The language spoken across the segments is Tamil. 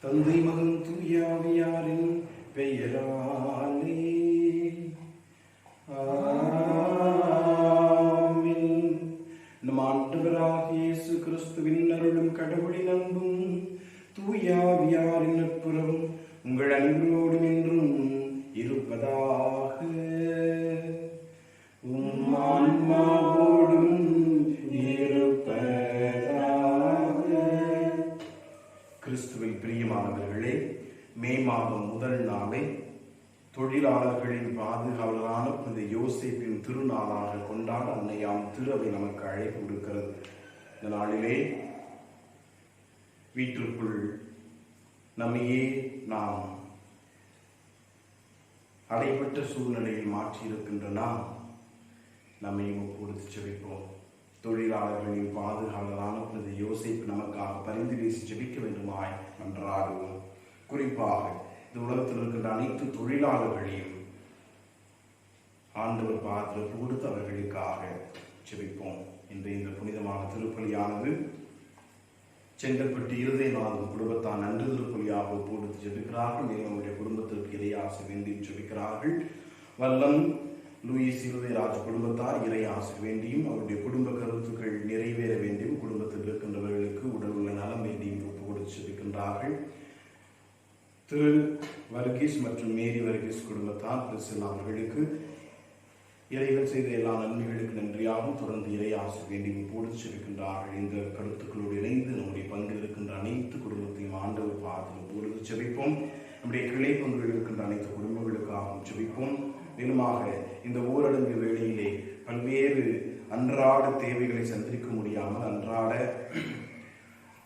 தந்தை மகன் தூயாவியாரின் பெயராலே ஆமென். நம் ஆண்டவராகிய இயேசு கிறிஸ்துவின் அருளும் கடவுளின் அன்பும் தூயாவியாரின் நட்புறவும் உங்கள் அனைவரோடும் என்றும் இருப்பதாக. ஆன்மாவோடும் கிறிஸ்துவில் பிரியமானவர்களே, மே மாதம் முதல் நாளை தொழிலாளர்களின் பாதுகாவலரான புனித யோசேப்பின் திருநாளாக கொண்டாட அன்னையாம் திரு அவை நமக்கு அழைப்பு விடுக்கிறது. இந்த நாளிலே வீட்டிற்குள் நம்மையே நாம் அடைபட்ட சூழ்நிலையில் மாற்றியிருக்கின்ற நாம் நம்மையும் ஒப்புடுத்து ஜெபிப்போம். தொழிலாளர்களின் பாதுகாவலரான புனித யோசேப்பு நமக்காக பரிந்து பேசி ஜெபிக்க வேண்டுமாய் மன்றாடுவோம். குறிப்பாக இந்த உலகத்தில் இருக்கின்ற அனைத்து தொழிலாளர்களையும் ஆண்டவர் பாத்திரப்பு கொடுத்து அவர்களுக்காக ஜெபிப்போம். இன்று இந்த புனிதமான திருப்பலியானது செங்கல்பட்டு இருதயநாதன் குடும்பத்தான் நன்று திருப்பலியாக ஒப்புடுத்து ஜெபிக்கிறார்கள். மேலும் அவருடைய குடும்பத்திற்கு இறையாசை வேண்டி ஜெபிக்கிறார்கள். வல்லம் லூயிஸ் இருதயராஜ் குடும்பத்தார் இறையாசை வேண்டியும் அவருடைய குடும்ப கருத்துக்கள் நிறைவேற வேண்டியும் குடும்பத்தில் இருக்கின்றவர்களுக்கு உடல் உள்ள நலம் வேண்டியும் ஒப்பு கொடுத்து ஜெபிக்கின்றார்கள். திரு வர்கீஸ் மற்றும் மேரி வர்கீஸ் குடும்பத்தார் பிரிசில்லா அவர்களுக்கு இறைவன் செய்த எல்லா நன்மைகளுக்கு நன்றியாகவும் தொடர்ந்து இறையாசை வேண்டியும் கொடுத்து ஜெபிக்கின்றார்கள். இந்த கருத்துக்களோடு இணைந்து நம்முடைய பங்கில் இருக்கின்ற அனைத்து குடும்பத்தையும் ஆண்டவர் பார்த்து பொழுது ஜெபிப்போம். நம்முடைய கிளை பங்குகள் இருக்கின்ற அனைத்து குடும்பங்களுக்காகவும் ஜெபிப்போம். மேலுமாக இந்த ஊரடங்கு வேளையிலே பல்வேறு அன்றாட தேவைகளை சந்திக்க முடியாமல் அன்றாட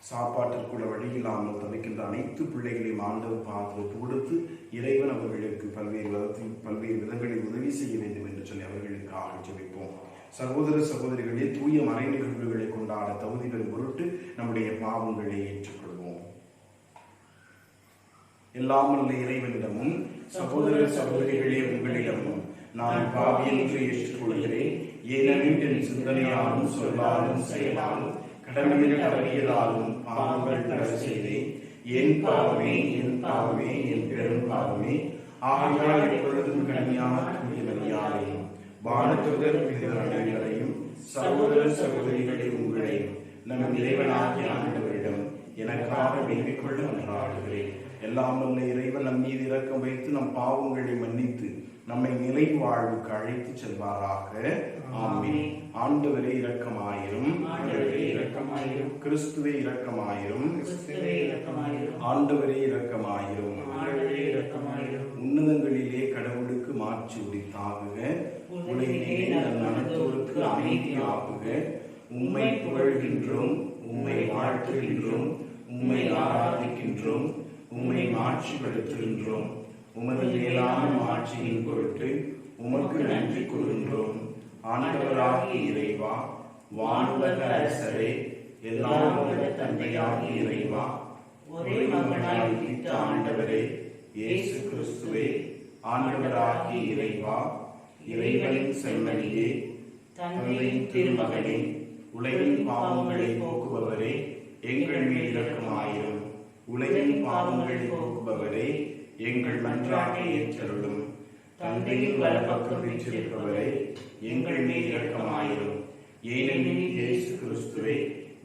சாப்பாட்டிற்குள்ள வழி இல்லாமல் தவிக்கின்ற அனைத்து பிள்ளைகளையும் ஆண்டவர் பார்த்து கொடுத்து இறைவன் அவர்களுக்கு பல்வேறு விதங்களில் உதவி செய்ய வேண்டும் என்று சொல்லி அவர்களுக்காக ஜெபிப்போம். சகோதர சகோதரிகளே, தூய மறை நிகழ்வுகளை கொண்டாட தகுதிகள் பொருட்டு நம்முடைய பாவங்களை ஏற்றுக்கொள்வோம். எல்லாமல்ல இறைவனிடமும் சகோதர சகோதரிகளே உங்களிடமும் நான் பாவி என்று ஏற்றுக்கொள்கிறேன். ஏனெனில் என் சிந்தனையாலும் சொல்லாலும் செயலாலும் கடமையில் தவறியதாலும் பாவங்கள் பல செய்தேன். என் பாவமே என் பாவமே என் பெரும் பாவமே. ஆகையால் எப்பொழுதும் கனியான தூயமரியாதையும் வானத்துதர் அனைவரையும் சகோதர சகோதரிகளே உங்களையும் நம் இறைவனாகிய ஆண்டவரிடம் எனக்காக வேண்டிக் கொள்ள மன்றாடுகிறேன். எல்லாம் வல்ல இறைவன் நம் மீது இரக்கம் வைத்து நம் பாவங்களை மன்னித்து நம்மை நிலை வாழ்வுக்கு அழைத்து செல்வாராக. ஆமென். ஆண்டவரே இரக்கமாயிரும். கிறிஸ்துவே இரக்கமாயிரும். ஆண்டவரே இரக்கமாயிரும். உன்னதங்களிலே கடவுளுக்கு மாற்றி உரித்தாகுக. உலகிலே நலத்தோருக்கு அமைதியாகுக. உம்மை புகழ்கின்றோம், உம்மை வாழ்த்துகின்றோம், உம்மை ஆராதிக்கின்றோம், உம்மை மாட்சிப்படுத்துகின்றோம். உமது மேலான மாட்சியின் பொருட்டு உமக்கு நன்றி கூறுகின்றோம். ஆண்டவராகிய இறைவா, வானுலக அரசரே, எல்லாம் வல்ல தந்தையாகிய இறைவா, ஒரே மகனாய் உதித்த ஆண்டவரே இயேசு கிறிஸ்துவே, ஆண்டவராகிய இறைவா, இறைவனின் செம்மறியே, தந்தையின் திருமகனே, உலகின் பாவங்களை போக்குபவரே, எங்கள் மேல் இரக்கமாயிரும். உலகின் பாவங்களை போக்குபவரே, எங்கள் மன்றாட்டை ஏற்றருளும். தந்தையின் வலப்பக்கம் வீற்றிருப்பவரே, எங்கள் மேல் இரக்கமாயிரும். ஏனெனில் இயேசு கிறிஸ்துவே,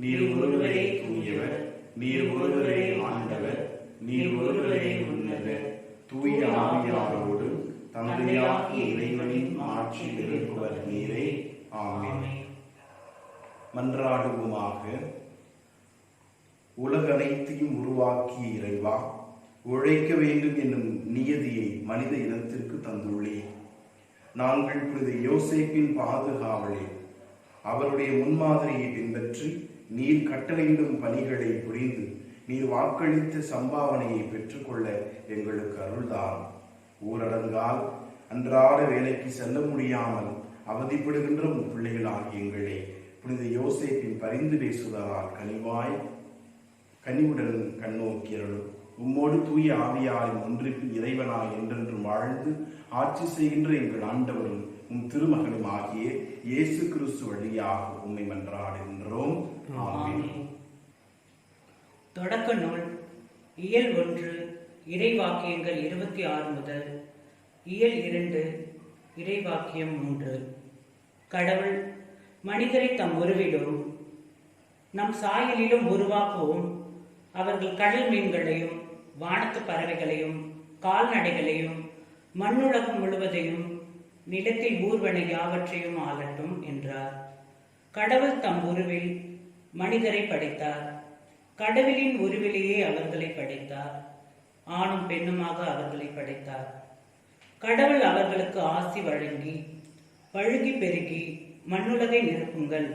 நீர் ஒருவரே தூயவர், நீர் ஒருவரே ஆண்டவர், நீர் ஒருவரே உன்னதர். தூய ஆவியாரோடு தந்தையாகிய இறைவனின் ஆட்சியில் இருப்பவர் நீரே. ஆமென். மன்றாடுவோமாக. உலகனைத்தையும் உருவாக்கிய இறைவா, உழைக்க வேண்டும் என்னும் நியதியை மனித இனத்திற்கு தந்துள்ளே. நாங்கள் புனித யோசேப்பின் பாதுகாவலில் அவருடைய முன்மாதிரியை பின்பற்றி நீர் கட்டளையிடும் பணிகளை புரிந்து நீர் வாக்களித்த சம்பாவனையை பெற்றுக்கொள்ள எங்களுக்கு அருள்தான். ஊரடங்கால் அன்றாட வேலைக்கு செல்ல முடியாமல் அவதிப்படுகின்ற பிள்ளைகளாகிய எங்களை புனித யோசேப்பின் பரிந்து பேசுவதால் கனிவுடன் கண்ணோக்கியருளும். உம்மோடு தூய ஆவியாரின் ஒன்றிற்கு இறைவனாய் என்றென்றும் வாழ்ந்து ஆட்சி செய்கின்ற எங்கள் ஆண்டவரும் உம் திருமகனும் ஆகிய இயேசு கிறிஸ்து வழியாக உம்மை மன்றாடுகின்றோம். ஆமென். தொடக்க நூல். இயல் 1 இறைவாக்கியங்கள் 26 முதல் இயல் 2 இறைவாக்கியம் 3. கடவுள் மனிதரை தம் உருவிலும் நம் சாயலிலும் உருவாக்கவும் அவர்கள் கடல் மீன்களையும் வானத்து பறவைகளையும் கால்நடைகளையும் மண்ணுலகம் முழுவதையும் நிலத்தில் ஊர்வன யாவற்றையும் ஆளட்டும் என்றார். கடவுள் தம் உருவில் மனிதரை படைத்தார். கடவுளின் உருவிலேயே அவர்களை படைத்தார். ஆணும் பெண்ணுமாக அவர்களை படைத்தார். கடவுள் அவர்களுக்கு ஆசி வழங்கி, பழுகி பெருகி மண்ணுலகை நிரப்புங்கள்,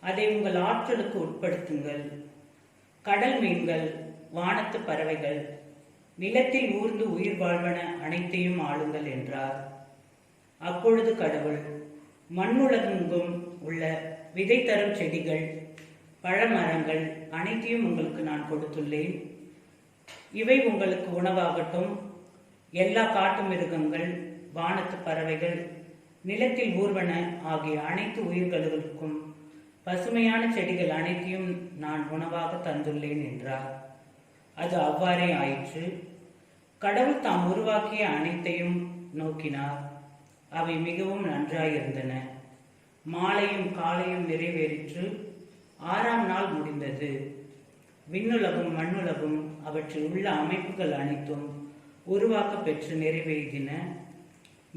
அதை உங்கள் ஆற்றலுக்கு உட்படுத்துங்கள், கடல் மீன்கள் வானத்து பறவைகள் நிலத்தில் ஊர்ந்து உயிர் வாழ்வன அனைத்தையும் ஆளுங்கள் என்றார். அப்பொழுது கடவுள் மண்ணுலகெங்கும் உள்ள விதை தரும் செடிகள் பழமரங்கள் அனைத்தையும் உங்களுக்கு நான் கொடுத்துள்ளேன், இவை உங்களுக்கு உணவாகட்டும். எல்லா காட்டு மிருகங்கள் வானத்து பறவைகள் நிலத்தில் ஊர்வன ஆகிய அனைத்து உயிர்களுக்கும் பசுமையான செடிகள் அனைத்தையும் நான் உணவாக தந்துள்ளேன் என்றார். அது அவ்வாறே ஆயிற்று. கடவுள் தாம் உருவாக்கிய அனைத்தையும் நோக்கினார். அவை மிகவும் நன்றாயிருந்தன. மாலையும் காலையும் நிறைவேறிற்று. 6ஆம் நாள் முடிந்தது. விண்ணுலகும் மண்ணுலகும் அவற்றில் உள்ள அமைப்புகள் அனைத்தும் உருவாக்க பெற்று நிறைவேறின.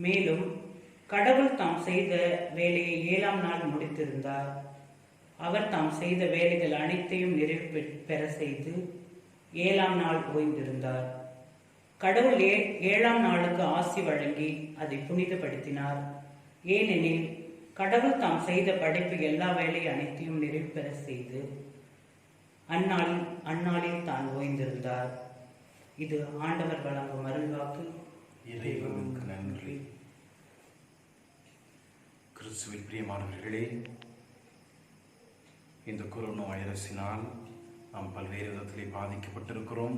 மேலும் கடவுள் தாம் செய்த வேலையை 7ஆம் நாள் முடித்திருந்தார். அவர் தாம் செய்த வேலைகள் அனைத்தையும் நிறைவு பெற செய்து 7ஆம் நாள் ஓய்ந்திருந்தார். கடவுள் 7ஆம் நாளுக்கு ஆசி வழங்கி அதை புனிதப்படுத்தினார். ஏனெனில் கடவுள் தாம் செய்த படைப்பு எல்லா வேலை அனைத்தையும் நிறைவு பெற செய்து அந்நாளில் தான் ஓய்ந்திருந்தார். இது ஆண்டவர் வழங்கும் அருள்வாக்கு. இறைவனுக்கு நன்றி. கிறிஸ்துவில் பிரியமானவர்களே, இந்த கொரோனா வைரஸினால் நாம் பல்வேறு விதத்திலே பாதிக்கப்பட்டிருக்கிறோம்.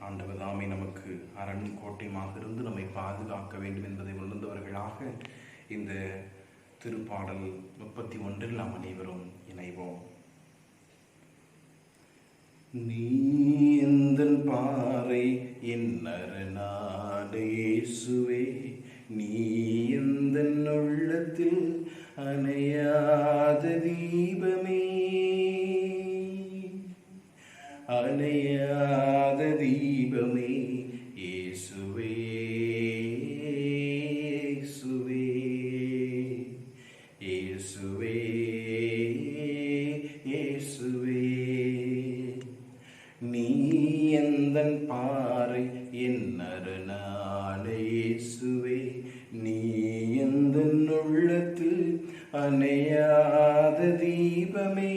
ஆண்டவர் தாமே நமக்கு அரண் கோட்டையாக இருந்து நம்மை பாதுகாக்க வேண்டும் என்பதை உணர்ந்தவர்களாக இந்த திருப்பாடல் 31 நாம் அனைவரும் இணைவோம். நீ எந்தன் பாறை என்னரணாடு இயேசுவே, நீ எந்தன் உள்ளத்தில் அணையாத தீபமே, அணையாத தீபமே இயேசுவே, இயேசுவே, இயேசுவே, இயேசுவே. நீ எந்தன் பாறை என்னரணான இயேசுவே, நீ எந்தன் உள்ளத்தில் அணையாத தீபமே,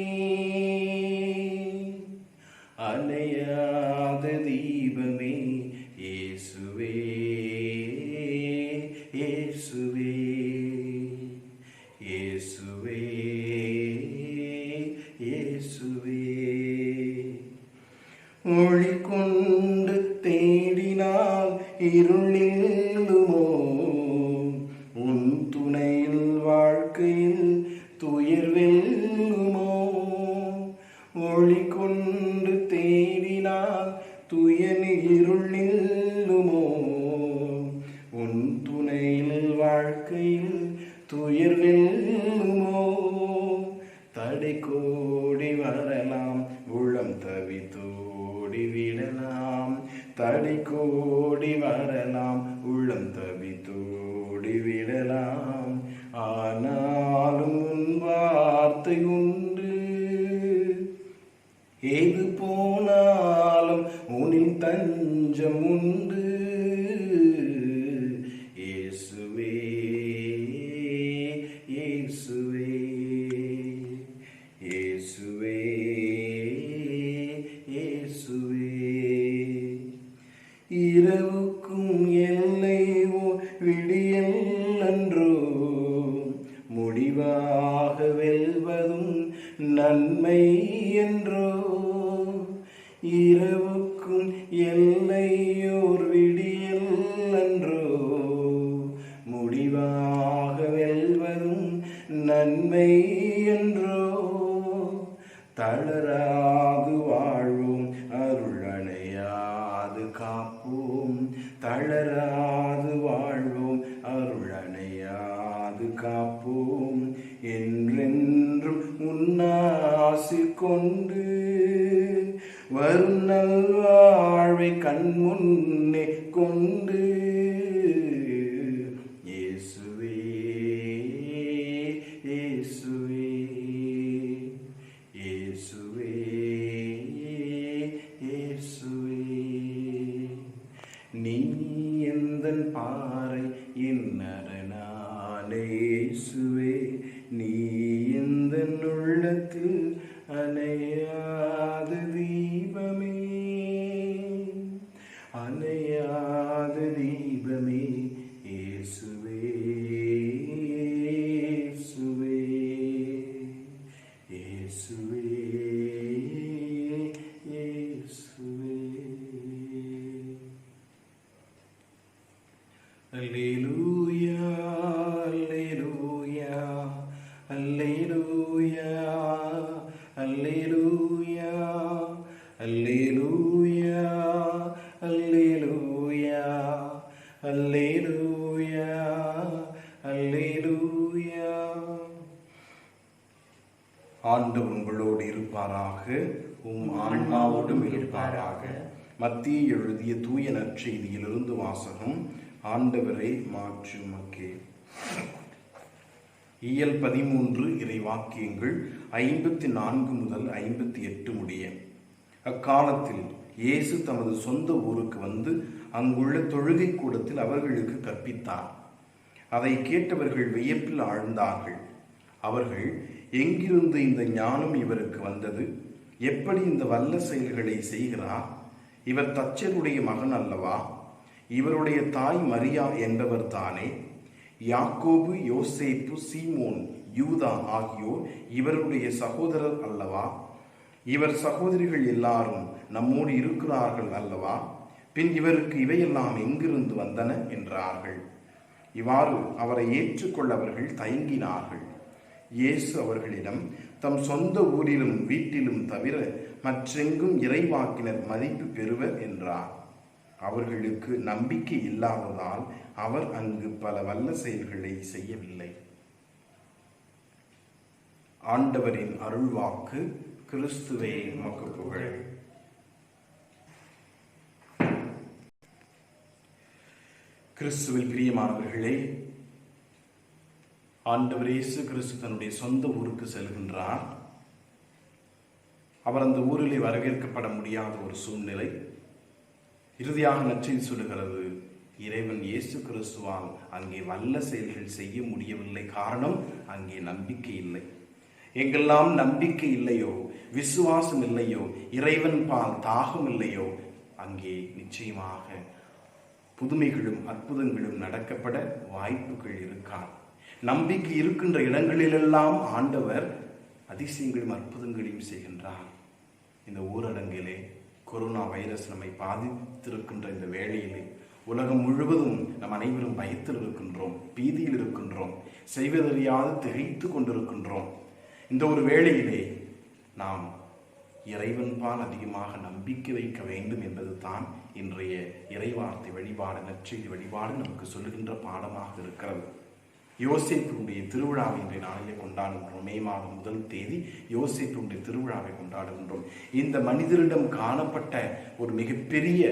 அணையாத தீபமே இயேசுவே, இயேசுவே, இயேசுவே, இயேசுவே. ஒளி கொண்டு தேடினால் இருள் நில்லுமோ, உன் துணையில் வாழ்க்கையில் துயர் வெல்லுமோ. ஒளி கொண்டு தேடினால் இருள் நில்லுமோ, உன் துணையில் வாழ்க்கையில் துயர் வெல்லுமோ. தடை கோடி வரலாம், உளம் தவித்தோடி விடலாம், தடை கோடி வரலாம், உள்ளம் தவித்தோடி விடலாம். ஆனாலும் உன் வார்த்தை உண்டு, ஏது போனாலும் உனின் தஞ்சம் உண்டு. இயேசுவே, இயேசுவே, இயேசுவே, இயேசுவே. இரவுக்கும் எல்லை விடியல் அன்றோ, முடிவாக வெல்வதும் நன்மை என்றோ. இரவுக்கும் எல்லையோர் விடியல் அன்றோ, முடிவாக வெல்வதும் நன்மை என்றோ. தளராது வாழ்வோம், அருளணையா ஆசி கொண்டு வரும் நல்வாழ்வை கண்முன்னே கொண்டு இயேசுவே இயேசுவே இயேசுவே இயேசுவே நீ எந்தன் பாறை என்னரணாலே இயேசுவே நீ எந்தன் உள்ளத்தில் அணையாத தீபமே அணையாத தீபமே இயேசுவே இயேசுவே இயேசுவே இயேசுவே அல்லேலூயா அல்லேலூயா அல்லேலூயா அல்லேலூயா அல்லேலூயா அல்லேலூயா அல்லேலூயா அல்லேலூயா. ஆண்டவர் உங்களோடு இருப்பாராக, உம் ஆன்மாவோடும் இருப்பாராக. மத்திய எழுதிய தூய நற்செய்தியிலிருந்து வாசகம். ஆண்டவரை மாற்றி உமக்கே. இயல் 13 இறை வாக்கியங்கள் 54 முதல் 58 முடிய. அக்காலத்தில் இயேசு தமது சொந்த ஊருக்கு வந்து அங்குள்ள தொழுகை கூடத்தில் அவர்களுக்கு கற்பித்தார். அதை கேட்டவர்கள் வியப்பில் ஆழ்ந்தார்கள். அவர்கள், எங்கிருந்து இந்த ஞானம் இவருக்கு வந்தது? எப்படி இந்த வல்ல செயல்களை செய்கிறார்? இவர் தச்சருடைய மகன் அல்லவா? இவருடைய தாய் மரியா என்பவர் தானே? யாக்கோபு, யோசேப்பு, சீமோன், யூதா ஆகியோர் இவருடைய சகோதரர் அல்லவா? இவர் சகோதரிகள் எல்லாரும் நம்மோடு இருக்கிறார்கள் அல்லவா? பின் இவருக்கு இவையெல்லாம் எங்கிருந்து வந்தன என்றார்கள். இவ்வாறு அவரை ஏற்றுக்கொள்ள அவர்கள் தயங்கினார்கள். இயேசு அவர்களிடம், தம் சொந்த ஊரிலும் வீட்டிலும் தவிர மற்றெங்கும் இறைவாக்கினர் மதிப்பு பெறுவர் என்றார். அவர்களுக்கு நம்பிக்கை இல்லாததால் அவர் அங்கு பல வல்ல செயல்களை செய்யவில்லை. ஆண்டவரின் அருள்வாக்கு. கிறிஸ்துவே உமக்கு புகழ். கிறிஸ்துவில் பிரியமானவர்களே, ஆண்டவர் இயேசு கிறிஸ்து தன்னுடைய சொந்த ஊருக்கு செல்கின்றார். அவர் அந்த ஊரிலே வரவேற்கப்பட முடியாத ஒரு சூழ்நிலை. இறுதியாக நற்செய்தி சொல்லுகிறது, இறைவன் இயேசு கிறிஸ்துவால் அங்கே வல்ல செயல்கள் செய்ய முடியவில்லை. காரணம், அங்கே நம்பிக்கை இல்லை. எங்கெல்லாம் நம்பிக்கை இல்லையோ, விசுவாசம் இல்லையோ, இறைவன் பால் தாகம் இல்லையோ, அங்கே நிச்சயமாக புதுமைகளும் அற்புதங்களும் நடக்கப்பட வாய்ப்புகள் இருக்காது. நம்பிக்கை இருக்கின்ற இடங்களிலெல்லாம் ஆண்டவர் அதிசயங்களும் அற்புதங்களையும் செய்கின்றார். இந்த ஊரடங்கிலே கொரோனா வைரஸ் நம்மை பாதித்திருக்கின்ற இந்த வேளையிலே உலகம் முழுவதும் நம் அனைவரும் பயத்தில் இருக்கின்றோம், பீதியில் இருக்கின்றோம், செய்வதறியாது திகைத்து கொண்டிருக்கின்றோம். இந்த ஒரு வேளையிலே நாம் இறைவன் பால் அதிகமாக நம்பிக்கை வைக்க வேண்டும் என்பது தான் இன்றைய இறைவார்த்தை வழிபாடு, நற்செய்தி வழிபாடு நமக்கு சொல்லுகின்ற பாடமாக இருக்கிறது. யோசேப்புடைய திருவிழாவை இன்றைய நாளிலே கொண்டாடுகின்றோம். மே மாதம் 1 தேதி யோசேப்புடைய திருவிழாவை கொண்டாடுகின்றோம். இந்த மனிதரிடம் காணப்பட்ட ஒரு மிகப்பெரிய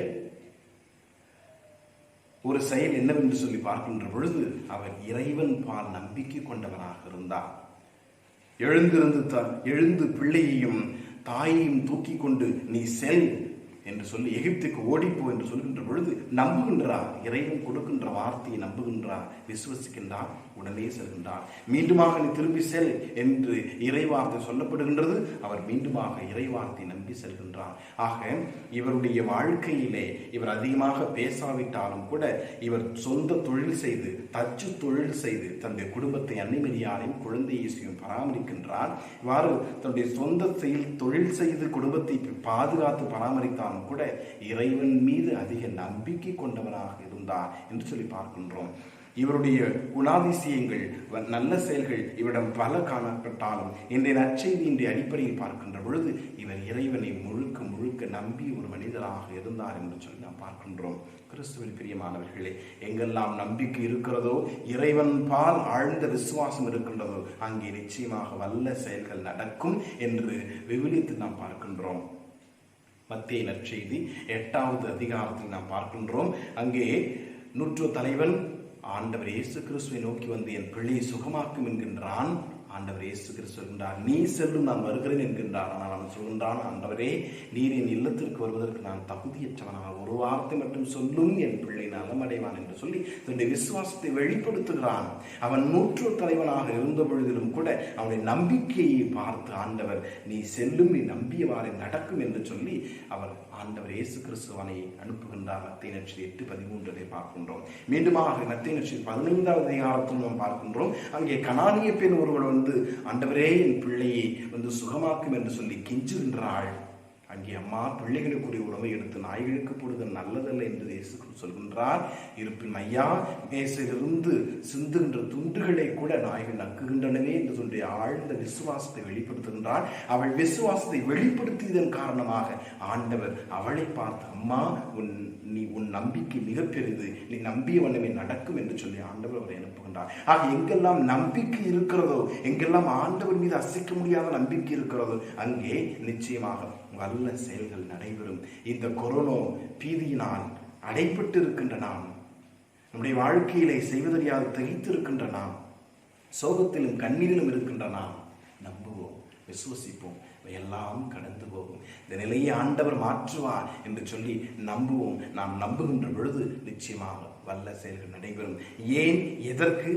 ஒரு செயல் என்னவென்று சொல்லி பார்க்கின்ற பொழுது, அவர் இறைவன் பால் நம்பிக்கை கொண்டவராக இருந்தார். எழுந்து பிள்ளையையும் தாயையும் தூக்கி கொண்டு நீ செல் என்று சொல்லி எகிப்துக்கு ஓடிப்போ என்று சொல்கின்ற பொழுது நம்புகின்றார். இறைவன் கொடுக்கின்ற வார்த்தையை நம்புகின்றார், விசுவசிக்கின்றார், உடனே செல்கின்றார். மீண்டுமாக நீ திரும்பி செல் என்று இறைவார்த்தை சொல்லப்படுகின்றது. அவர் மீண்டுமாக இறைவார்த்தை நம்பி செல்கின்றார். ஆக இவருடைய வாழ்க்கையிலே இவர் அதிகமாக பேசாவிட்டாலும் கூட இவர் சொந்த தொழில் செய்து, தச்சு தொழில் செய்து தன்னுடைய குடும்பத்தை, அன்னை மரியாதையும் குழந்தை இயேசுவையும் பராமரிக்கின்றார். இவ்வாறு தன்னுடைய சொந்த தொழில் செய்து குடும்பத்தை பாதுகாத்து பராமரித்தாலும் கூட இறைவன் மீது அதிக நம்பிக்கை கொண்டவராக இருந்தார் என்று சொல்லி பார்க்கின்றோம். இவருடைய குணாதிசயங்கள், நல்ல செயல்கள் இவரிடம் பல காணப்பட்டாலும் இன்றைய நற்செய்தியினுடைய அடிப்படையில் பார்க்கின்ற பொழுது இவர் இறைவனை முழுக்க முழுக்க நம்பி ஒரு மனிதராக இருந்தார் என்று சொல்லி நாம் பார்க்கின்றோம். கிறிஸ்துவில் பிரியமானவர்களே, எங்கெல்லாம் நம்பிக்கை இருக்கிறதோ, இறைவன் பால் ஆழ்ந்த விசுவாசம் இருக்கின்றதோ, அங்கே நிச்சயமாக வல்ல செயல்கள் நடக்கும் என்று விவிலியத்தில் நாம் பார்க்கின்றோம். மத்தேயு நற்செய்தி 8வது அதிகாரத்தில் நாம் பார்க்கின்றோம். அங்கே நூற்று தலைவன் ஆண்டவர் இயேசு கிறிஸ்துவை நோக்கி வந்து என் பிள்ளையை சுகமாக்கும் என்கின்றான். ஆண்டவர் இயேசு கிறிஸ்து சொல்கின்றார், நீ செல்லும், நான் வருகிறேன் என்கின்றார். ஆனால் அவன் சொல்கின்றான், ஆண்டவரே, நீர் என் இல்லத்திற்கு வருவதற்கு நான் தகுதியற்றவனாக, ஒரு வார்த்தை மட்டும் சொல்லும், என் பிள்ளை நலமடைவான் என்று சொல்லி தன்னுடைய விசுவாசத்தை வெளிப்படுத்துகிறான். அவன் நூற்று தலைவனாக இருந்த பொழுதிலும் கூட அவனுடைய நம்பிக்கையை பார்த்து ஆண்டவர், நீ செல்லும், நீ நம்பியவாறு நடக்கும் என்று சொல்லி அவர் ஆண்டவர் இயேசு கிறிஸ்துவனை அனுப்புகின்றார். மத்தேயு நற்செய்தி 8:13 பார்க்கின்றோம். மீண்டுமாக மத்தேயு நற்செய்தி 15வது அதிகாரத்தில் நாம் பார்க்கின்றோம். அங்கே கனானிய பெண் ஒருவர் வந்து, ஆண்டவரே, என் பிள்ளையை வந்து சுகமாக்கும் என்று சொல்லி கெஞ்சுகின்றாள். அங்கே அம்மா பிள்ளைகளுக்குரிய உணவை எடுத்து நாய்களுக்கு போடுதல் நல்லதல்ல என்று இயேசு சொல்கின்றார். இருப்பின் ஐயா, மேசையிலிருந்து சிந்துகின்ற துண்டுகளை கூட நாய்கள் நக்குகின்றனவே என்று சொல்லி ஆழ்ந்த விசுவாசத்தை வெளிப்படுத்துகின்றார். அவள் விசுவாசத்தை வெளிப்படுத்தியதன் காரணமாக ஆண்டவர் அவளை பார்த்து, அம்மா, உன் நம்பிக்கை மிக பெரிது, நீ நம்பிய வண்ணமே நடக்கும் என்று சொல்லி ஆண்டவர் அவரை அனுப்புகின்றார். ஆக எங்கெல்லாம் நம்பிக்கை இருக்கிறதோ, எங்கெல்லாம் ஆண்டவர் மீது அசைக்க முடியாத நம்பிக்கை இருக்கிறதோ, அங்கே நிச்சயமாக வல்ல செயல்கள் நடைபெறும். இந்த கொரோனா பீதியினால் அடைப்பட்டு இருக்கின்ற நாம், நம்முடைய வாழ்க்கையிலே செய்வதறியாது திகைத்து இருக்கின்ற நாம், சோகத்திலும் கண்ணீரிலும் இருக்கின்ற நாம், நம்புவோம், விசுவசிப்போம், எல்லாம் கடந்து போகும். இந்த நிலையை ஆண்டவர் மாற்றுவார் என்று சொல்லி நம்புவோம். நாம் நம்புகின்ற பொழுது நிச்சயமாக வல்ல செயல்கள் நடைபெறும். ஏன், எதற்கு,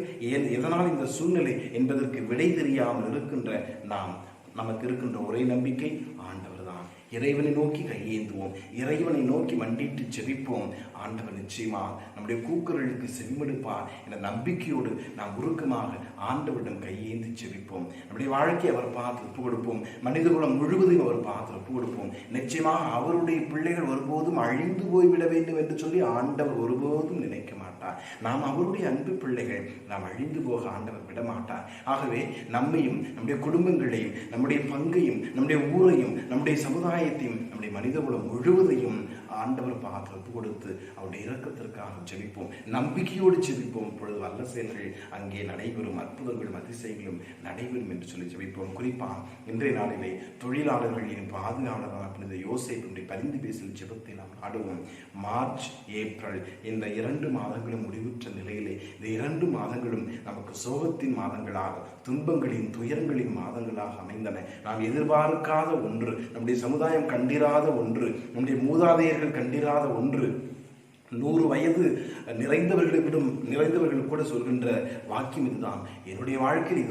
எதனால் இந்த சூழ்நிலை என்பதற்கு விடை தெரியாமல் இருக்கின்ற நாம், நமக்கு இருக்கின்ற ஒரே நம்பிக்கை ஆண்டவர் தான். இறைவனை நோக்கி கையேந்துவோம், இறைவனை நோக்கி மண்டிட்டு செபிப்போம். ஆண்டவர் நிச்சயமாக நம்முடைய கூக்குரலுக்கு செவிமடுப்பார் என்ற நம்பிக்கையோடு நாம் உருக்கமாக ஆண்டவரிடம் கையேந்தி செபிப்போம். நம்முடைய வாழ்க்கையை அவர் பார்த்து ஒப்பு கொடுப்போம். மனிதகுலம் முழுவதையும் அவர் பார்த்து ஒப்பு கொடுப்போம். நிச்சயமாக அவருடைய பிள்ளைகள் ஒருபோதும் அழிந்து போய்விட வேண்டும் என்று சொல்லி ஆண்டவர் ஒருபோதும் நினைக்க மாட்டார். நாம் அவருடைய அன்பு பிள்ளைகள், நாம் அழிந்து போக ஆண்டவர் விட மாட்டார். ஆகவே நம்மையும், நம்முடைய குடும்பங்களையும், நம்முடைய பங்கையும், நம்முடைய ஊரையும், நம்முடைய சமுதாயத்தையும், நம்முடைய மனிதகுலம் முழுவதையும் ஆண்டவர் பார்த்து ஒப்பு கொடுத்து அவருடைய இரக்கத்திற்காக ஜெபிப்போம். நம்பிக்கையோடு ஜெபிப்போம். இப்பொழுது வல்ல செயல்கள் அங்கே நடைபெறும், அற்புதங்களும் அதிசயங்களும் நடைபெறும் என்று சொல்லி ஜெபிப்போம். குறிப்பாக இன்றைய நாளிலே தொழிலாளர்களின் பாதுகாவலரான புனித யோசேப்பினுடைய பரிந்து பேசல் ஜெபத்தை நாம் நாடுவோம். மார்ச், ஏப்ரல் இந்த 2 மாதங்களும் முடிவுற்ற நிலையிலே இந்த 2 மாதங்களும் நமக்கு சோகத்தின் மாதங்களாக, துன்பங்களின் துயரங்களின் மாதங்களாக அமைந்தன. நாம் எதிர்பார்க்காத ஒன்று, நம்முடைய சமுதாயம் கண்டிராத ஒன்று, நம்முடைய மூதாதையர்கள் கண்டிராத ஒன்று, 100 வயது நிறைந்தவர்கள் கூட சொல்கின்ற வாக்கியம் இதுதான், என்னுடைய வாழ்க்கையில்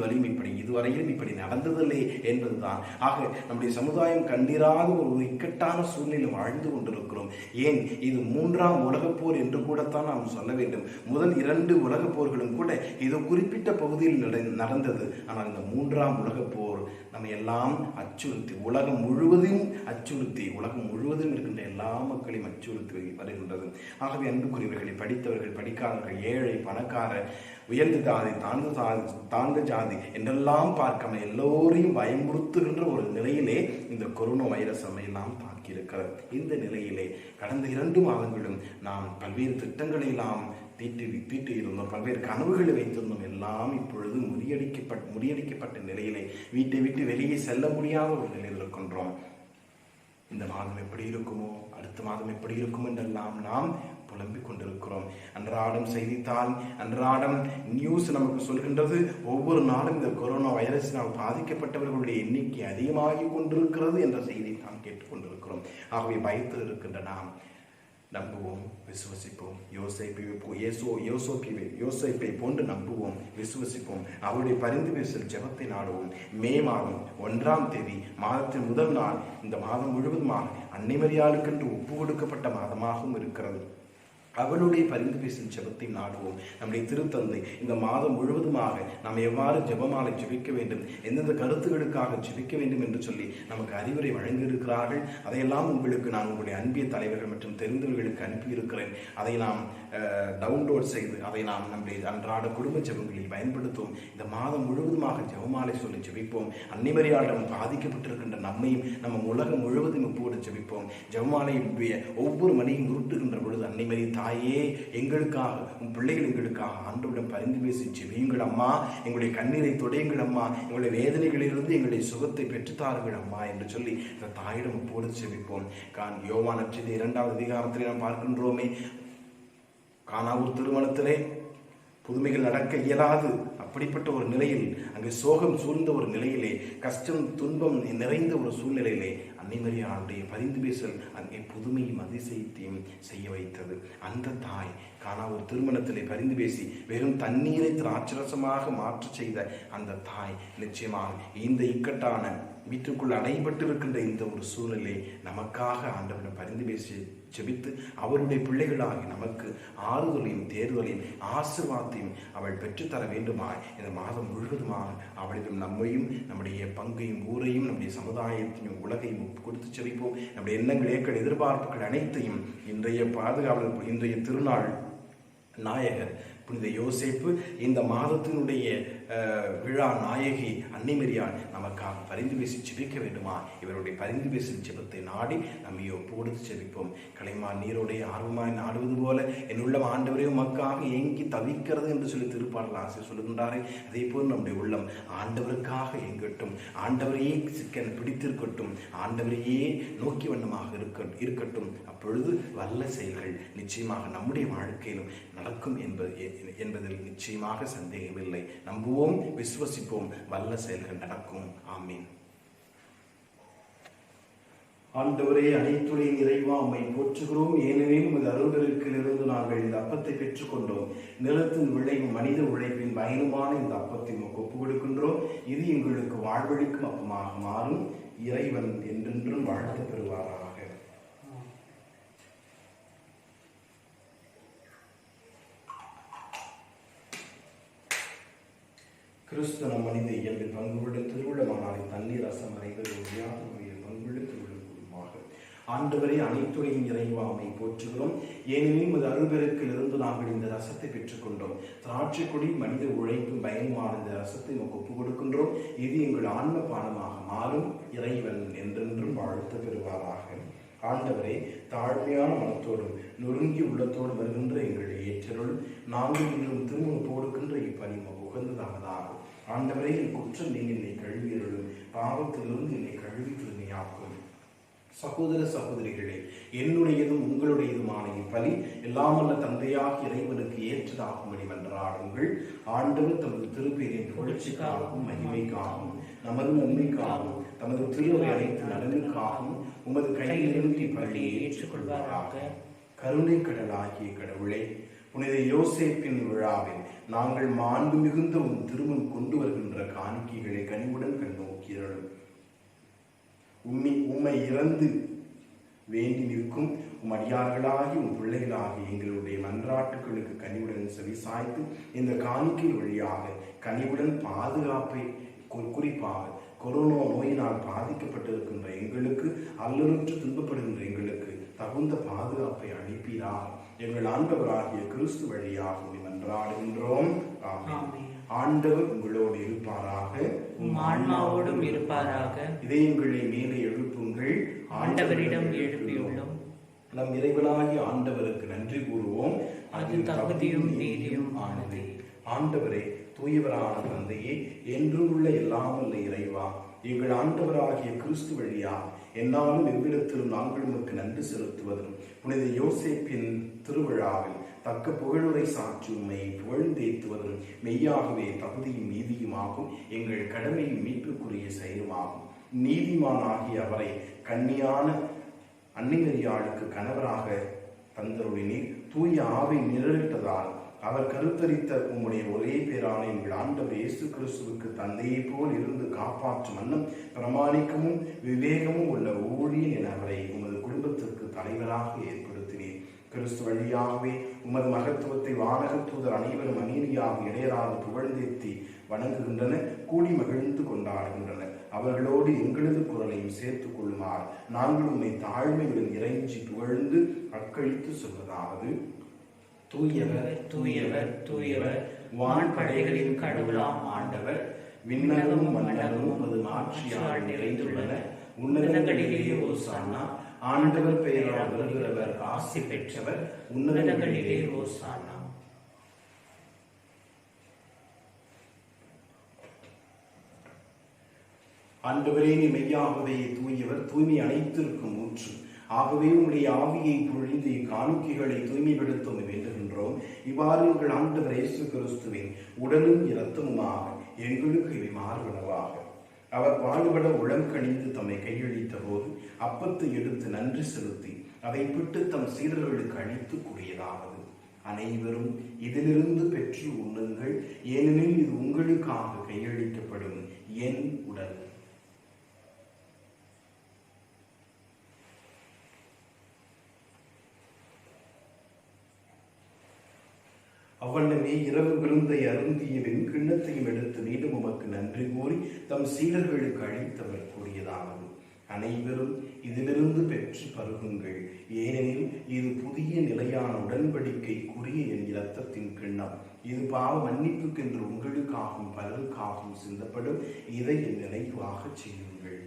இதுவரையிலும் இப்படி நடந்ததில்லை என்பதுதான். ஆக நம்முடைய சமுதாயம் கண்டிராத ஒரு இக்கட்டான சூழ்நிலை வாழ்ந்து கொண்டிருக்கிறோம். ஏன், இது 3ஆம் உலகப் போர் என்று கூடத்தான் நாம் சொல்ல வேண்டும். முதல் 2 உலகப் போர்களும் கூட இது குறிப்பிட்ட பகுதியில் நடந்தது. ஆனால் இந்த 3ஆம் உலகப் போர் நம்ம எல்லாம் அச்சுறுத்தி, உலகம் முழுவதும் அச்சுறுத்தி, உலகம் முழுவதும் இருக்கின்ற எல்லா மக்களையும் அச்சுறுத்தி வருகின்றது. ஆகவே அன்புக்குரியவர்களை, படித்தவர்கள், படிக்காதவர்கள், ஏழை, பணக்காரர், உயர்ந்த ஜாதி, தாழ்ந்த ஜாதி என்றெல்லாம் பார்க்காம எல்லோரையும் பயமுறுத்துகின்ற ஒரு நிலையிலே இந்த கொரோனா வைரஸ் எல்லாம் தாக்கி இருக்கிறது. இந்த நிலையிலே கடந்த 2 மாதங்களும் நாம் பல்வேறு திட்டங்களை எல்லாம் தீட்டி இருந்தோம், பல்வேறு கனவுகளை வைத்திருந்தோம். எல்லாம் இப்பொழுது முறியடிக்கப்பட்ட நிலையிலே வீட்டை விட்டு வெளியே செல்ல முடியாத ஒரு நிலையில் இருக்கின்றோம். இந்த மாதம் எப்படி இருக்குமோ, அடுத்த மாதம் எப்படி இருக்கும் என்றெல்லாம் நாம் புலம்பிக் கொண்டிருக்கிறோம். அன்றாடம் செய்தித்தாள், அன்றாடம் நியூஸ் நமக்கு சொல்கின்றது, ஒவ்வொரு நாளும் இந்த கொரோனா வைரஸினால் பாதிக்கப்பட்டவர்களுடைய எண்ணிக்கை அதிகமாகி கொண்டிருக்கிறது என்ற செய்தியை நாம் கேட்டுக்கொண்டிருக்கிறோம். ஆகவே பயத்தில் இருக்கின்ற நாம் நம்புவோம், விசுவசிப்போம். யோசேப்பை போன்று நம்புவோம், விசுவசிப்போம். அவருடைய பரிந்து பேசல் ஜெபத்தை நாடுவோம். மே மாதம் 1ஆம் தேதி, மாதத்தின் முதல் நாள், இந்த மாதம் முழுவதுமாக அன்னை மரியாளுக்கென்று ஒப்பு கொடுக்கப்பட்ட மாதமாகவும் இருக்கிறது. அவளுடைய பரிந்து பேசும் ஜெபத்தை நாடுவோம். நம்முடைய திருத்தந்தை இந்த மாதம் முழுவதுமாக நாம் எவ்வாறு ஜெபமாலை ஜெபிக்க வேண்டும், எந்தெந்த கருத்துக்களுக்காக ஜெபிக்க வேண்டும் என்று சொல்லி நமக்கு அறிவுரை வழங்கியிருக்கிறார்கள். அதையெல்லாம் உங்களுக்கு நான் உங்களுடைய அன்பிய தலைவர்கள் மற்றும் தெரிந்தவர்களுக்கு அனுப்பியிருக்கிறேன். அதை நாம் டவுன்லோட் செய்து அதை நாம் நம்முடைய அன்றாட குடும்ப ஜெபங்களில் பயன்படுத்துவோம். இந்த மாதம் முழுவதுமாக ஜெபமாலை சொல்லி ஜெபிப்போம். அன்னிமரியாளிடம் பாதிக்கப்பட்டிருக்கின்ற நம்மையும் நம்ம உலகம் முழுவதும் இப்போது ஜெபிப்போம். ஜெபமாலையுடைய ஒவ்வொரு மணியும் உருட்டுகின்ற பொழுது அன்னிமரி தாயே, எங்களுக்காக உன் பிள்ளைகள் எங்களுக்காக ஆண்டவரிடம் பரிந்து பேசி ஜெபியுங்கள் அம்மா, எங்களுடைய கண்ணீரை தொடையுங்கள் அம்மா, எங்களுடைய வேதனைகளிலிருந்து எங்களுடைய சுகத்தை பெற்றுத்தாருங்கள் அம்மா என்று சொல்லி இந்த தாயிடம் இப்போது ஜெபிப்போம். யோவான் நற்செய்தி 2வது அதிகாரத்திலே நாம் பார்க்கின்றோமே, கானாவூர் திருமணத்திலே புதுமைகள் நடக்க இயலாது அப்படிப்பட்ட ஒரு நிலையில், அங்கே சோகம் சூழ்ந்த ஒரு நிலையிலே, கஷ்டம் துன்பம் நிறைந்த ஒரு சூழ்நிலையிலே அன்னிமரியாளுடைய பரிந்து பேசல் அங்கே புதுமையும் அதிசயத்தையும் செய்ய வைத்தது. அந்த தாய் கானாவூர் திருமணத்திலே பரிந்து பேசி வெறும் தண்ணீரை திராட்சரசமாக மாற்ற செய்த அந்த தாய் நிச்சயமாக இந்த இக்கட்டான வீட்டுக்குள் அடைபட்டிருக்கின்ற இந்த ஒரு சூழ்நிலை நமக்காக ஆண்டவரிடம் பரிந்து பேசி ஜெபித்து அவருடைய பிள்ளைகளாகி நமக்கு ஆறுதலையும் தேர்தலையும் ஆசீர்வாதத்தையும் அவள் பெற்றுத்தர வேண்டுமாய் இந்த மாதம் முழுவதுமாக அவளிடம் நம்மையும் நம்முடைய பங்கையும் ஊரையும் நம்முடைய சமுதாயத்தையும் உலகையும் கொடுத்து ஜெபிப்போம். நம்முடைய எண்ணங்கள் ஏற்கள் எதிர்பார்ப்புகள் அனைத்தையும் இன்றைய பாதுகாவலர் இன்றைய திருநாள் நாயகர் புனித யோசேப்பு இந்த மாதத்தினுடைய விழா நாயகி அன்னிமரியாள் நமக்காக பரிந்து பேசி ஜெபிக்க வேண்டுமா? இவருடைய பரிந்து பேசும் ஜெபத்தை நாடி நம்மையோ பொடுத்து ஜெபிப்போம். கலைமான் நீரோடைய ஆர்வமாய் நாடுவது போல என் உள்ளம் ஆண்டவரே உமக்காக ஏங்கி தவிக்கிறது என்று சொல்லி திருப்பாடல் ஆசிரியர் சொல்லுகின்றாரே, அதே போல் நம்முடைய உள்ளம் ஆண்டவருக்காக எங்கட்டும், ஆண்டவரையே சிக்கன் பிடித்திருக்கட்டும், ஆண்டவரையே நோக்கி வண்ணமாக இருக்கட்டும். அப்பொழுது வல்ல செயல்கள் நிச்சயமாக நம்முடைய வாழ்க்கையிலும் நடக்கும் என்பதில் நிச்சயமாக சந்தேகமில்லை. நம்புவோம், விசுவசிப்போம், வல்ல செயல்கள் நடக்கும். ஆமீன். ஆண்டவரே, அனைத்துடைய இறைவா உம்மை போற்றுகிறோம். ஏனெனில் உமது அருள்பெருக்கிலிருந்து நாங்கள் இந்த அப்பத்தை பெற்றுக்கொண்டோம். நிலத்தின் விளைவும் மனித உழைப்பின் பயனுமான இந்த அப்பத்தை உமக்கு ஒப்புக் கொடுக்கின்றோம். இது எங்களுக்கு வாழ்வழிக்கும் அப்பமாக மாறும். இறைவன் என்றென்றும் வாழ்த்து பெறுவாராக. கிறிஸ்தவ மனித இயல்பில் பங்குவிட திருவிழமானாலே தண்ணீர் ரசம் அறைகள் முறையில் பங்குவிட திருவிழமாக ஆண்டவரே, அனைத்துறையும் இறைவாமை போற்றுகிறோம். ஏனெனில் உமது அருள்பெருக்கிலிருந்து நாங்கள் இந்த ரசத்தை பெற்றுக்கொண்டோம். திராட்சை கொடி மனித உழைப்பும் பயனுமான இந்த ரசத்தை நமக்கு ஒப்புக் கொடுக்கின்றோம். இது எங்கள் ஆன்ம பானமாக மாறும். இறைவன் என்றென்றும் வாழ்த்து பெறுவாராக. ஆண்டவரே, தாழ்மையான மனத்தோடும் நொறுங்கி உள்ளத்தோடு வருகின்ற எங்களை ஏற்றருள். நாங்கள் இன்றும் திரும்ப போடுகின்ற இப்பணி உகந்ததாகதாகும். ஆண்டவரே, என் குற்றம் நீ என்னை கழுவியருளும், பாவத்திலிருந்து என்னை கழுவி தூய்மையாக்கும். சகோதர சகோதரிகளே, என்னுடையதும் உங்களுடையதுமான இப்பலி எல்லாமல்ல தந்தையாக இறைவனுக்கு ஏற்றதாகும்படி மன்றாடுங்கள். ஆண்டவர் தமது திருப்பேரின் புகழ்ச்சிக்காகவும் மகிமைக்காகவும் நமது நன்மைக்காகவும் தமது திருவை அனைத்து நலனுக்காகவும் உமது கையிலிருந்து இப்பள்ளியை ஏற்றுக்கொள்வாராக. கருணை கடலாகிய கடவுளை, புனித யோசேப்பின் விழாவில் நாங்கள் மாண்பு மிகுந்த உன் திருமணம் கொண்டு வருகின்ற காணிக்கைகளை கனிவுடன் கண்ணோக்கியருளும். உம்மை இறந்து வேண்டி நிற்கும் உம் அடியார்களாகி உன் பிள்ளைகளாகி எங்களுடைய மன்றாட்டுகளுக்கு கனிவுடன் செவிசாய்த்து இந்த காணிக்கை வழியாக கனிவுடன் பாதுகாப்பை, குறிப்பாக கொரோனா நோயினால் பாதிக்கப்பட்டிருக்கின்ற எங்களுக்கு, அல்லலுற்று துன்பப்படுகின்ற எங்களுக்கு தகுந்த பாதுகாப்பை அளிப்பீராக. எங்கள் ஆண்டவராகிய கிறிஸ்து வழியாக மன்றாடுகின்றோம். ஆமென். ஆண்டவர் உங்களோடு இருப்பாராக, ஆன்மாவோடும் இருப்பாராக. இதயங்களை மேலே எழுப்புங்கள், ஆண்டவரிடம் எழுப்பியுள்ளோம். நம் இறைவனாகி ஆண்டவருக்கு நன்றி கூறுவோம், அது தகுதியும் நீதியும் ஆனது. ஆண்டவரே, தூயவரான தந்தையே, என்றும் உள்ள எல்லாமல்ல இறைவா, எங்கள் ஆண்டவராகிய கிறிஸ்து வழியா என்னாலும் எவ்விடத்திலும் நாங்கள் உமக்கு நன்றி செலுத்துவதும் புனித யோசேப்பின் திருவிழாவில் தக்க புகழுரை சாற்றி உம்மை புகழ்ந்தேத்துவதும் மெய்யாகவே தகுதியும் நீதியுமாகும். எங்கள் கடமையும் மீட்புக்குரிய செயலுமாகும். நீதிமானாகிய அவரை கன்னியான அன்னிமரியாளுக்கு கணவராக தந்தருளினீர். தூய ஆவை நிழலிட்டதால் அவர் கருத்தரித்த உம்முடைய ஒரே பேரான எங்கள் ஆண்டவர் இயேசு கிறிஸ்துவுக்கு தந்தையை போல் இருந்து காப்பாற்றும் வண்ணம் பிரமாணிக்கமும் விவேகமும் உள்ள ஊழியன் என அவரை உமது குடும்பத்திற்கு தலைவராக ஏற்படுத்தினீர். கிறிஸ்து வழியாகவே உமது மகத்துவத்தை வானக தூதர் அனைவரும் அநீதியாக இடையராது புகழ்ந்தேத்தி வணங்குகின்றன, கூடி மகிழ்ந்து கொண்டாடுகின்றன. அவர்களோடு எங்களது குரலையும் சேர்த்துக் கொள்ளுமாறு நாங்கள் உம்மை தாழ்மையுடன் இறைஞ்சி புகழ்ந்து அக்களித்து சொல்வதாவது: தூயவர் தூயவர் தூயவர், வான்படைகளின் கடவுளாம் ஆண்டவர், விண்ணகமும் மன்னகமும் அது மாட்சியால் நிறைந்துள்ளன. உன்னதங்களிலே ஓசானா. ஆண்டவர் பெயரால் வருகிறவர் ஆசி பெற்றவர். உன்னதங்களிலே ஓசானா. ஆண்டவரே, நீ மெய்யாகவே தூயவர், தூய்மை அனைத்திற்கும் ஊற்று. ஆகவே உங்களுடைய ஆவியை பொழிந்து காணிக்கைகளை தூய்மைப்படுத்த வேண்டுகின்றோம். இவ்வாறு எங்கள் ஆண்டவர் இயேசு கிறிஸ்துவின் உடலும் இரத்தமுமாக எங்களுக்கு இவை மாறுவனவாக. அவர் பாடுபட உளம் கணிந்து தம்மை கையளித்த போது அப்பத்தை எடுத்து நன்றி செலுத்தி அதை பிட்டு தம் சீடர்களுக்கு அளித்து கூறியதாவது: அனைவரும் இதிலிருந்து பெற்று உண்ணுங்கள், ஏனெனில் இது உங்களுக்காக கையளிக்கப்படும் என் உடல். அவ்வண்ணமே இரவு விருந்தை அருந்திய வெண்கிண்ணத்தையும் எடுத்து மீண்டும் உமக்கு நன்றி கூறி தம் சீடர்களுக்கு அளித்தவர் கூறியதாவது: அனைவரும் இதிலிருந்து பெற்று பருகுங்கள், ஏனெனில் இது புதிய நிலையான உடன்படிக்கைக்குரிய என் இரத்தத்தின் கிண்ணம். இது பாவ மன்னிப்புக்கென்று உங்களுக்காகவும் பலருக்காகவும் சிந்தப்படும். இதை என் நினைவாக செய்யுங்கள்.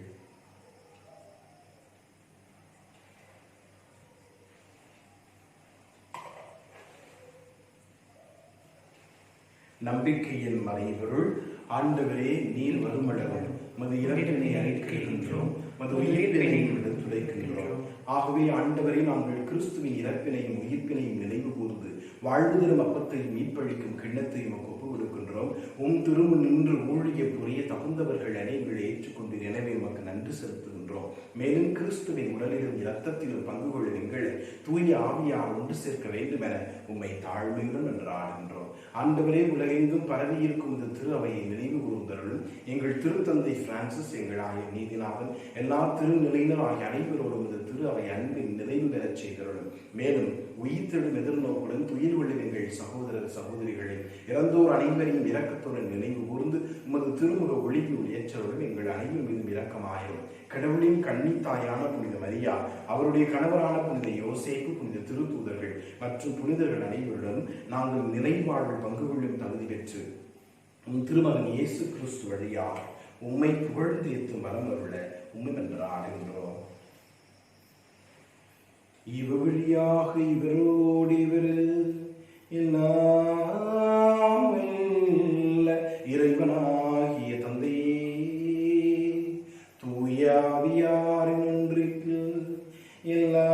நம்பிக்கையின் மறைபொருள். ஆண்டவரே, நீர் வருமளவும் மது இறப்பினை அறிக்கைகின்றோம், மது உயிர்ப்பினையும் எடுத்துரைக்கின்றோம். ஆகவே ஆண்டவரே, நாங்கள் கிறிஸ்துவின் இறப்பினையும் உயிர்ப்பினையும் நினைவு கூர்ந்து வாழ்வு தரும் அப்பத்தையும் மீட்பளிக்கும் கிண்ணத்தையும் ஒப்பு கொடுக்கின்றோம். திருமுன் நின்று ஊழிய புரிய தகுந்தவர்கள் அனைவரை ஏற்றுக்கொண்டு எனவே உமக்கு நன்றி செலுத்துகின்றோம். மேலும் கிறிஸ்துவின் உடலிலும் இரத்தத்திலும் பங்கு கொள்ளும் எங்களை தூய ஆவியால் ஒன்று சேர்க்க வேண்டும் என உம்மை தாழ்மையுடன் என்றாடுகின்றோம். ஆண்டவரே, உலகெங்கும் பரவி இருக்கும் இந்த திரு அவையை நினைவு கூர்ந்தருளும். எங்கள் திருத்தந்தை பிரான்சிஸ், எங்கள் ஆயர் நீதிநாதன், எல்லா திருநிலையினர் ஆகிய அனைவரோடும் இந்த திரு அவை அன்பின் நிறைவு பெறச் செய்தருளும். மேலும் உயிர்த்தெழும் எதிர்நோக்குடன் துயில் கொள்ளும் எங்கள் சகோதரர் சகோதரிகளை இறந்தோர் அனைவரையும் இரக்கத்துடன் நினைவு கூர்ந்து உமது திருமுக ஒளிவில் ஏற்றருளும். எங்கள் அனைவர் மீதும் இரக்கமாயிரும். கடவுளின் கன்னித்தாயான புனித மரியா, அவருடைய கணவரான புனித யோசேப்பு, புனித திருத்தூதர்கள் மற்றும் புனிதர்கள் அனைவருடன் நாங்கள் நிறைவாழ்வில் பங்கு கொள்ளும் தகுதி பெற்று உம் திருமகன் இயேசு கிறிஸ்து வழியாக உம்மை புகழ்ந்து ஏற்றும் வரம் அருள உம்மை மன்றாடுகின்றோம். இவ்வழியாக இவரோடு இவர் எல்லாம் இறைவனாகிய தந்தையே, தூயாவியாரின் ஒன்றிற்கு எல்லா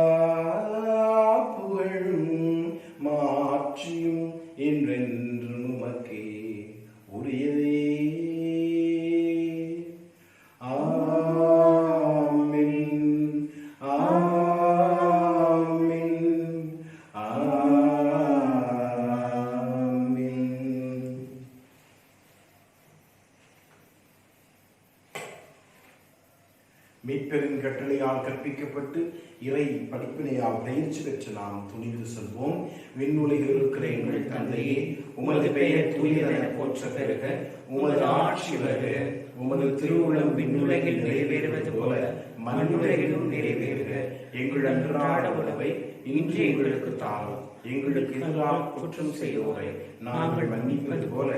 புகழும் மாட்சியும் என்றென்று உமக்கே உரியதே. மீட்பெரின் கட்டளையால் கற்பிக்கப்பட்டு இறை படிப்பினையால் பயிற்சி பெற்று நாம் துணிந்து செல்வோம். விண்ணுலகில் இருக்கிற எங்கள் தந்தையே, உமது பெயர் தூயதென போற்ற பெறுக. உமது ஆட்சி வருக. உமது திருவுளம் விண்ணுலகில் நிறைவேறுவது போல மண்ணுலகிலும் நிறைவேறுக. எங்கள் அன்றாட உணவை இன்று எங்களுக்கு தாரும். எங்களுக்கு எதிராக குற்றம் செய்வோரை நாங்கள் மன்னிப்பது போல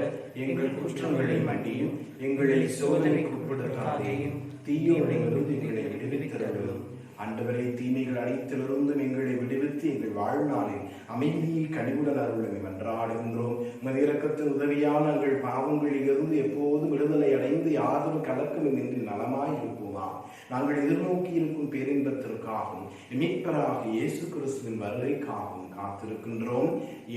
எங்கள் குற்றங்களை மன்னியும். எங்களை சோதனைக்கு உட்படுத்தாதேயும், தீயோனிலிருந்து எங்களை விடுவித்தருளும். ஆண்டவரே, தீமைகள் அனைத்திலிருந்தும் எங்களை விடுவித்து எங்கள் வாழ்நாளில் அமைதியை கனிவுடன் அருளும் என்றாடுகின்றோம். உமது இரக்கத்தின் உதவியால் எங்கள் பாவங்களிலிருந்து எப்போதும் விடுதலை அடைந்து யாதொரு கலக்கமின்றி நலமாய் இருப்போமா. நாங்கள் எதிர்நோக்கி இருக்கும் பேரின்பத்திற்காகவும் மீட்பராக இயேசு கிறிஸ்துவின் வருகைக்காகவும் காத்திருக்கின்றோம்.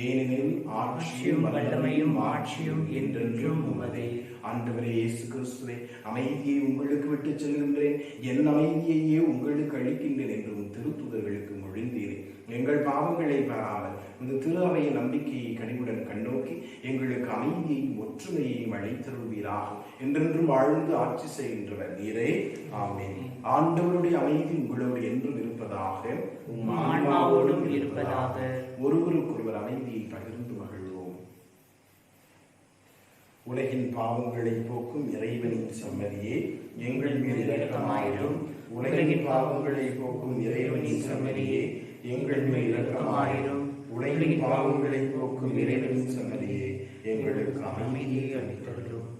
ஏனெனில் ஆட்சியும் வல்லமையும் ஆட்சியும் என்றென்றும் உமதே. ஆண்டவரே இயேசு கிறிஸ்துவே, அமைதியை உங்களுக்கு விட்டு செல்கின்றேன், என் அமைதியையே உங்களுக்கு அளிக்கின்றேன் என்றும் திருத்தூதர்களுக்கு மொழிந்தீரே. எங்கள் பாவங்களை பெறாமல் இந்த திரு அவையின் நம்பிக்கையை கனிவுடன் கண்ணோக்கி எங்களுக்கு அமைதியையும் ஒற்றுமையையும் அளித்தருள்வீராக. என்றென்றும் வாழ்ந்து ஆட்சி செய்கின்றவர் நீரே. ஆமென். ஆண்டவருடைய அமைதி உங்களோடு என்றும் இருப்பதாக, உம் ஆன்மாவோடும் இருப்பதாக. ஒருவருக்கொருவர் அமைதியை பகிர்ந்து மகிழ்வோம். உலகின் பாவங்களை போக்கும் இறைவனின் செம்மறியே, எங்கள் மேல் இரக்கமாயிரும். உலகின் பாவங்களை போக்கும் இறைவனின் செம்மறியே, எங்கள் மேல் இரக்கமாயிரும். உலகின் பாவங்களை போக்கும் இறைவனின் செம்மறியே, எங்களுக்கு அமைதியை அளித்தருளும்.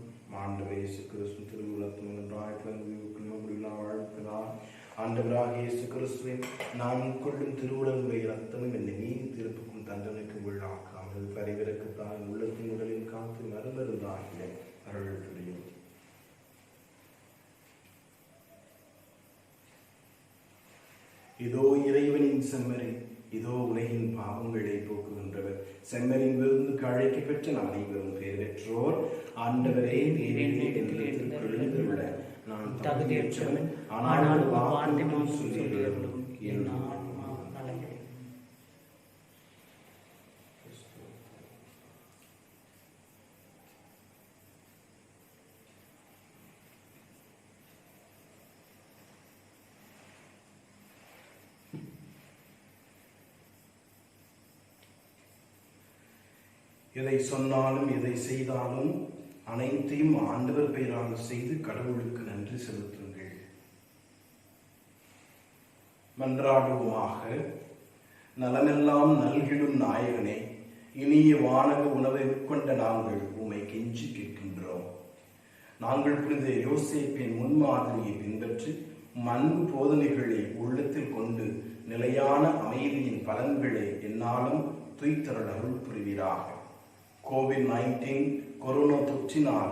ஆண்டவரே இயேசு கிறிஸ்து திருவுலகத்தின் ஒன்றாய் வாழ்க்கிறார். ஆண்டவராக இயேசு கிறிஸ்துவின் நாம் உட்கொள்ளும் திருவுடலுடைய இரத்தமும் என்னை மீன் திருப்புக்கும் தண்டனைக்கு உள்ளாக்காமல் பரிவிறக்கத்தான் உள்ளத்தின் உடலின் காத்து மருந்தாகிய அருள் புரியும். இதோ இறைவனின் செம்மறி, இதோ உலகின் பாவங்களை போக்குகின்றவர். செம்மறின் விருந்துக்கு அழைக்கப்பெற்ற நாம் அனைவரும் பேர் பெற்றோர். ஆண்டவரே, எழுந்துள்ள நான் தகுதியற்றவன், ஆனால் வார்த்தை சொல்லிவிடும் என் ஆன்மா நலமடையும். எதை சொன்னாலும் எதை செய்தாலும் அனைத்தையும் ஆண்டவர் பெயரால் செய்து கடவுளுக்கு நன்றி செலுத்துங்கள். மன்றாடுவோமாக. நலமெல்லாம் நல்கிடும் நாயகனே, இனிய வானக உணவை உட்கொண்ட நாங்கள் உம்மை கெஞ்சி கேட்கின்றோம். நாங்கள் புனித யோசேப்பின் முன்மாதிரியை பின்பற்றி அன்பு போதனைகளை உள்ளத்தில் கொண்டு நிலையான அமைதியின் பலன்களை என்னாலும் துய்த்தருள் அருள் புரிவீராக. COVID-19 கொரோனா தொற்றினால்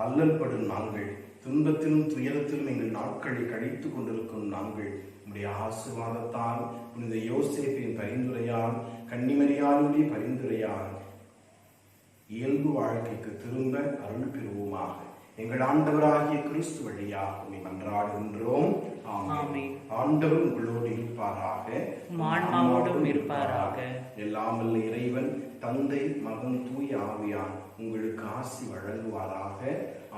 அல்லல்படும் நாங்கள், துன்பத்திலும் துயரத்திலும் எங்கள் நாட்களை கழித்துக் கொண்டிருக்கும் நாங்கள் உடைய ஆசீர்வாதத்தால், புனித யோசேப்பின் பரிந்துரையால், கன்னிமரியாளுடைய பரிந்துரையால் இயல்பு வாழ்க்கைக்கு திரும்ப அருள் பெறுவோமாக. எங்கள் ஆண்டவராகிய கிறிஸ்து வழியாக உம்மை மன்றாடுகின்றோம். ஆமென். ஆண்டவர் உங்களோடு இருப்பாராக, ஆன்மாவோடும் இருப்பாராக. எல்லாம் வல்ல இறைவன் தந்தை, மகன், தூய ஆவியான் உங்களுக்கு ஆசி வழங்குவாராக.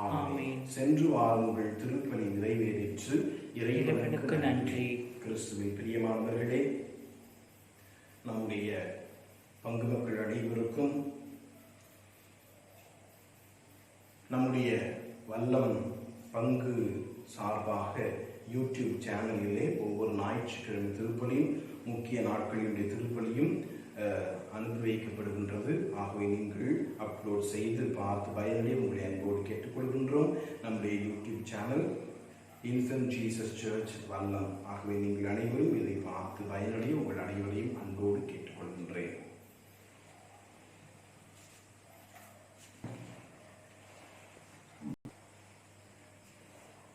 ஆமென். சென்று வாருங்கள், திருப்பலி நிறைவேறிற்று. இறைவனுக்கு நன்றி. கிறிஸ்துவின் பிரியமானவர்களே, நம்முடைய பங்கு மக்கள் அனைவருக்கும் நம்முடைய வல்லம் பங்கு சார்பாக யூடியூப் சேனலிலே ஒவ்வொரு ஞாயிற்றுக்கிழமை திருப்பலியும் முக்கிய நாட்களினுடைய திருப்பலியும் அனுப்பி வைக்கப்படுகின்றது. ஆகவே நீங்கள் அப்லோட் செய்து பார்த்து பயனடைய உங்களை அன்போடு கேட்டுக்கொள்கின்றோம். நம்முடைய YouTube channel infant Jesus church Vallam. ஆகவே நீங்கள் அனைவரும் இதை பார்த்து பயனடைய உங்கள் அனைவரையும் அன்போடு கேட்டுக்கொள்கின்றேன்.